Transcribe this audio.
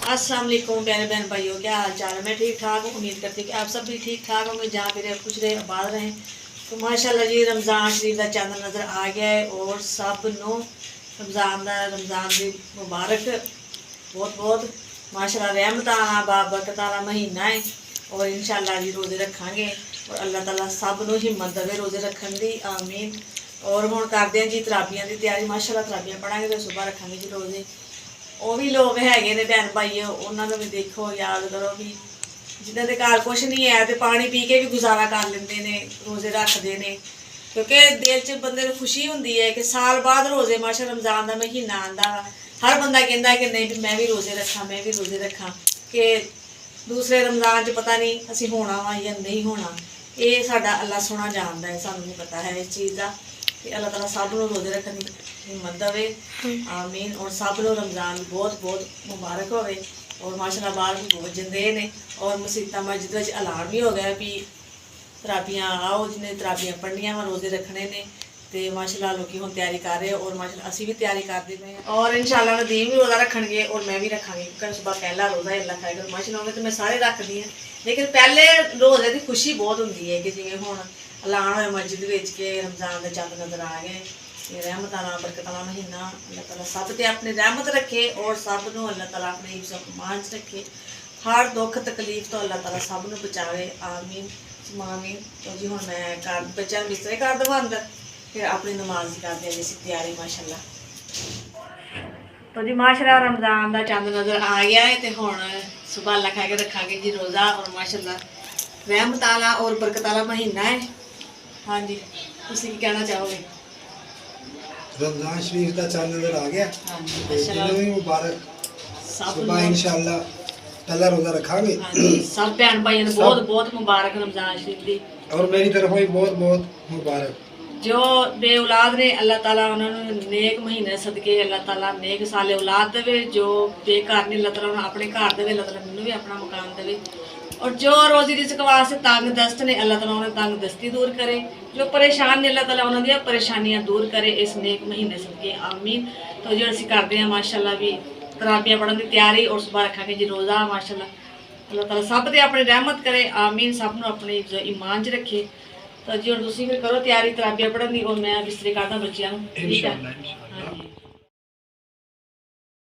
अस्सलाम वालेकुम प्यारे बहन भाइयों, क्या हाल चाल है। मैं ठीक ठाक हूँ। उम्मीद करती हूँ कि आप सब भी ठीक ठाक होंगे, जहाँ भी रहे खुश रहे आबाद रहें। तो माशाल्लाह जी रमज़ान शरीफ का चांद नज़र आ गया है और सब नू रमज़ान की मुबारक बहुत बहुत। माशाल्लाह रहमत आला बाबरकत आला महीना है और इंशाल्लाह जी रोज़े रखांगे और अल्लाह ताला सब नू हिम्मत देवे रोज़े रखन दी, आमीन। और हुण करदे हैं जी तराबियां की तैयारी। माशाल्लाह तराबियां पढ़ांगे तो सुबह रखांगे जी रोज़े। ਉਹ ਵੀ ਲੋਕ ਹੈਗੇ ਨੇ ਭੈਣ ਭਾਈ, ਉਹਨਾਂ ਨੂੰ ਵੀ ਦੇਖੋ, ਯਾਦ ਕਰੋ ਵੀ ਜਿਨ੍ਹਾਂ ਦੇ ਘਰ ਕੁਛ ਨਹੀਂ ਹੈ ਤੇ ਪਾਣੀ ਪੀ ਕੇ ਵੀ ਗੁਜ਼ਾਰਾ ਕਰ ਲੈਂਦੇ ਨੇ, ਰੋਜ਼ੇ ਰੱਖਦੇ ਨੇ। ਕਿਉਂਕਿ ਦਿਲ 'ਚ ਬੰਦੇ ਨੂੰ ਖੁਸ਼ੀ ਹੁੰਦੀ ਹੈ ਕਿ ਸਾਲ ਬਾਅਦ ਰੋਜ਼ੇ ਮਾਸ਼ਾ ਰਮਜ਼ਾਨ ਦਾ ਮਹੀਨਾ ਆਉਂਦਾ ਵਾ। ਹਰ ਬੰਦਾ ਕਹਿੰਦਾ ਕਿ ਨਹੀਂ ਵੀ ਮੈਂ ਵੀ ਰੋਜ਼ੇ ਰੱਖਾਂ, ਮੈਂ ਵੀ ਰੋਜ਼ੇ ਰੱਖਾਂ, ਕਿ ਦੂਸਰੇ ਰਮਜ਼ਾਨ 'ਚ ਪਤਾ ਨਹੀਂ ਅਸੀਂ ਹੋਣਾ ਵਾ ਜਾਂ ਨਹੀਂ ਹੋਣਾ। ਇਹ ਸਾਡਾ ਅੱਲਾ ਸੋਹਣਾ ਜਾਣਦਾ ਹੈ, ਸਾਨੂੰ ਨਹੀਂ ਪਤਾ ਹੈ ਇਸ ਚੀਜ਼ ਦਾ। कि अल्लाह ताला सब नूं रोज़े रखने की हिम्मत देवे, आमीन। और सब नूं रमज़ान बहुत बहुत मुबारक होवे। और माशाल्लाह बाहर भी बहुत जंदे ने और मसीतां मस्जिद विच ऐलान भी हो गया भी तराबियां आओ, जिन्हें तराबियां पढ़नियां वा रोज़े रखने ने। तो माशाल्लाह लोग हुण तैयारी कर रहे और माशाल्लाह असीं भी तैयारी करते पे और इंशाल्लाह नदीम भी रोज़ा रखणगे और मैं भी रखांगी, क्योंकि सुबह पहला रोज़ा अल्लाह खाएगा। माशाल्लाह तो मैं सारे रखदी हां, लेकिन पहले रोज़े की खुशी बहुत हुंदी है कि जिवें हुण ऐलान होया मस्जिद विच के रमज़ान का चंद नज़र आ गए। रहमत आला बरकत आला महीना, अल्लाह ताला सब ते अपनी रहमत रखे और सब नूं अल्लाह ताला अपने हिफ्ज़ मान च रखे। हर दुख तकलीफ तो अल्लाह ताला सब नूं बचावे, आमीन आमीन। तो जी हुण मैं घर बच्चों नूं बिस्तरे कर देवां अंदर, फिर अपनी नमाज करदे आं जी तैयारी माशाल्लाह। तो जी माशाल्लाह रमज़ान का चंद नज़र आ गया है तो हुण सुबह अल्लाह खा के रखांगे जी रोज़ा। और माशाल्लाह रहमत आला और बरकत आला महीना है। हाँ जी, तुसीं की कहना चाहोगे? रमज़ान शरीफ का चांद नज़र आ गया। हाँ जी, जिन्होंने भी मुबारक। सुबह इंशाअल्लाह पहला रोज़ा रखांगे। हाँ जी, सब भैन भाइयों को बहुत बहुत मुबारक रमज़ान शरीफ दी। और मेरी तरफों भी बहुत बहुत मुबारक। जो बे औलाद ने अल्लाह ताला उन्होंने नेक महीने सदके अल्लाह ताला नेक साले औलाद देवे। जो बेघर ने अल्लाह ताला अपने घर देवे, अल्लाह ताला मैनूं भी अपना मकान देवे। और जो रोज़ी रिज़्क वास्ते तंग दस्त ने अल्लाह ताला उन्हें तंग दस्ती दूर करे। जो परेशान ने अल्लाह ताला उन्होंने परेशानियां दूर करे इस नेक महीने सदके, आमीन। तो जो असीं करते हैं माशाल्लाह भी तराबियां पढ़न की तैयारी और सुबह रखांगे जी रोज़ा। माशाल्लाह अल्लाह ताला सब ते अपनी रहमत करे, आमीन। सब नूं अपने ईमान च रखे। तो जी हुण तुसीं फिर करो तैयारी तराबियां पढ़न की और मैं बिस्तरे करदा बच्चियां नूं, ठीक है।